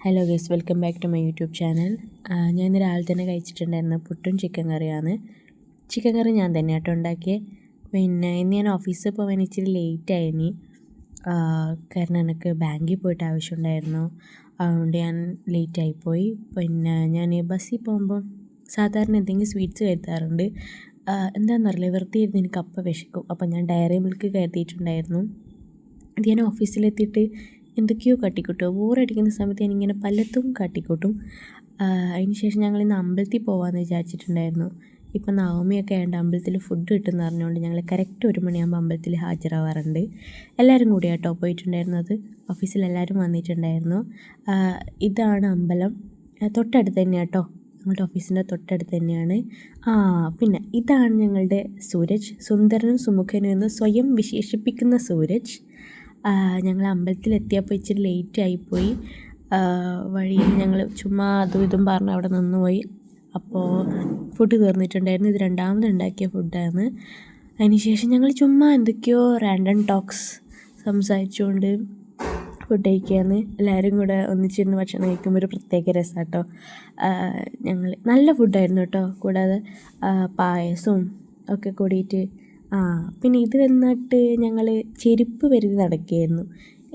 Hello guys, welcome back to my YouTube channel. ഞാൻ ഇന്ന് രാവിലെ തന്നെ കഴിച്ചിട്ടുണ്ടായിരുന്ന പുട്ടും ചിക്കൻ കറിയാണ്. ചിക്കൻ കറി ഞാൻ തന്നെ ആട്ടോ ഉണ്ടാക്കിയത്. പിന്നെ ഇന്ന് ഞാൻ ഓഫീസിൽ പോകാൻ ഇച്ചിരി ലേറ്റായിനി. കാരണം എനിക്ക് ബാങ്കിൽ പോയിട്ട് ആവശ്യമുണ്ടായിരുന്നു. അതുകൊണ്ട് ഞാൻ ലേറ്റായിപ്പോയി. പിന്നെ ഞാൻ ബസ്സിൽ പോകുമ്പോൾ സാധാരണ എന്തെങ്കിലും സ്വീറ്റ്സ് കരുതാറുണ്ട്. എന്താണെന്നറിയില്ല, വെറുതെ ഇരുന്ന് എനിക്ക് അപ്പം വിശക്കും. അപ്പം ഞാൻ ഡയറി മിൽക്ക് കരുതിയിട്ടുണ്ടായിരുന്നു. അത് ഞാൻ ഓഫീസിലെത്തിയിട്ട് എന്തൊക്കെയോ കാട്ടിക്കൂട്ടും. ബോറടിക്കുന്ന സമയത്ത് ഞാനിങ്ങനെ പലതും കാട്ടിക്കൂട്ടും. അതിന് ശേഷം ഞങ്ങളിന്ന് അമ്പലത്തിൽ പോകാമെന്ന് വിചാരിച്ചിട്ടുണ്ടായിരുന്നു. ഇപ്പം നവമിയൊക്കെ ആയതുകൊണ്ട് അമ്പലത്തിൽ ഫുഡ് കിട്ടുമെന്ന് അറിഞ്ഞുകൊണ്ട് ഞങ്ങൾ കറക്റ്റ് 1 മണിയാകുമ്പോൾ അമ്പലത്തിൽ ഹാജരാവാറുണ്ട്. എല്ലാവരും കൂടി കേട്ടോ പോയിട്ടുണ്ടായിരുന്നത്. ഓഫീസിൽ എല്ലാവരും വന്നിട്ടുണ്ടായിരുന്നു. ഇതാണ് അമ്പലം. തൊട്ടടുത്ത് തന്നെയാണ് കേട്ടോ, ഞങ്ങളുടെ ഓഫീസിൻ്റെ തൊട്ടടുത്ത് തന്നെയാണ്. പിന്നെ ഇതാണ് ഞങ്ങളുടെ സൂരജ്, സുന്ദരനും സുമുഖനും എന്ന് സ്വയം വിശേഷിപ്പിക്കുന്ന സൂരജ്. ഞങ്ങൾ അമ്പലത്തിലെത്തിയപ്പോൾ ഇച്ചിരി ലേറ്റായിപ്പോയി. വഴിയിൽ ഞങ്ങൾ ചുമ്മാ അതും ഇതും പറഞ്ഞ് അവിടെ നിന്നുപോയി. അപ്പോൾ ഫുഡ് തീർന്നിട്ടുണ്ടായിരുന്നു. ഇത് രണ്ടാമത് ഉണ്ടാക്കിയ ഫുഡാണ്. അതിനുശേഷം ഞങ്ങൾ ചുമ്മാ എന്തൊക്കെയോ റാൻഡം ടോക്സ് സംസാരിച്ചുകൊണ്ട് ഫുഡ് കഴിക്കുകയാണ്. എല്ലാവരും കൂടെ ഒന്നിച്ചിരുന്ന് ഭക്ഷണം കഴിക്കുമ്പോൾ ഒരു പ്രത്യേക രസമാണ് കേട്ടോ. ഞങ്ങൾ നല്ല ഫുഡായിരുന്നു കേട്ടോ. കൂടാതെ പായസവും ഒക്കെ കൂടിയിട്ട് പിന്നെ ഇത് വന്നിട്ട് ഞങ്ങൾ ചെരുപ്പ് കരുതി നടക്കുകയായിരുന്നു.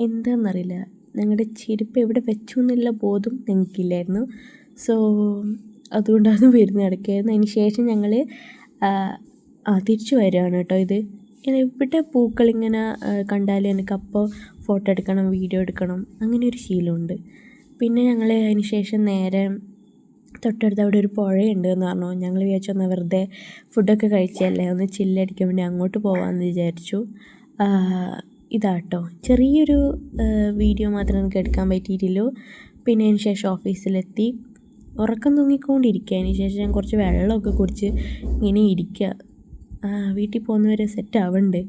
എന്താണെന്നറിയില്ല, ഞങ്ങളുടെ ചെരുപ്പ് എവിടെ വെച്ചു എന്നുള്ള ബോധം ഞങ്ങൾക്കില്ലായിരുന്നു. സോ അതുകൊണ്ട് അത് വരുന്ന നടക്കുകയായിരുന്നു. അതിന് ശേഷം ഞങ്ങൾ തിരിച്ചു വരികയാണ് കേട്ടോ. ഇത് ഇവിടെ പൂക്കളിങ്ങനെ കണ്ടാൽ എനിക്കപ്പോൾ ഫോട്ടോ എടുക്കണം, വീഡിയോ എടുക്കണം, അങ്ങനെ ഒരു ശീലമുണ്ട്. പിന്നെ ഞങ്ങൾ അതിന് ശേഷം നേരെ തൊട്ടടുത്ത് അവിടെ ഒരു പുഴയുണ്ട് എന്ന് പറഞ്ഞു. ഞങ്ങൾ വിചാരിച്ചൊന്ന് വെറുതെ ഫുഡൊക്കെ കഴിച്ചല്ലേ, ഒന്ന് ചില്ലടിക്കാൻ വേണ്ടി അങ്ങോട്ട് പോകാമെന്ന് വിചാരിച്ചു. ഇതാട്ടോ ചെറിയൊരു വീഡിയോ മാത്രമേ നമുക്ക് എടുക്കാൻ പറ്റിയിട്ടുള്ളൂ. പിന്നെ അതിന് ശേഷം ഓഫീസിലെത്തി ഉറക്കം തൂങ്ങിക്കൊണ്ടിരിക്കുക. അതിന് ശേഷം ഞാൻ കുറച്ച് വെള്ളമൊക്കെ കുടിച്ച് ഇങ്ങനെ ഇരിക്കുക. വീട്ടിൽ പോകുന്നവരെ സെറ്റ് ആവുന്നുണ്ട്.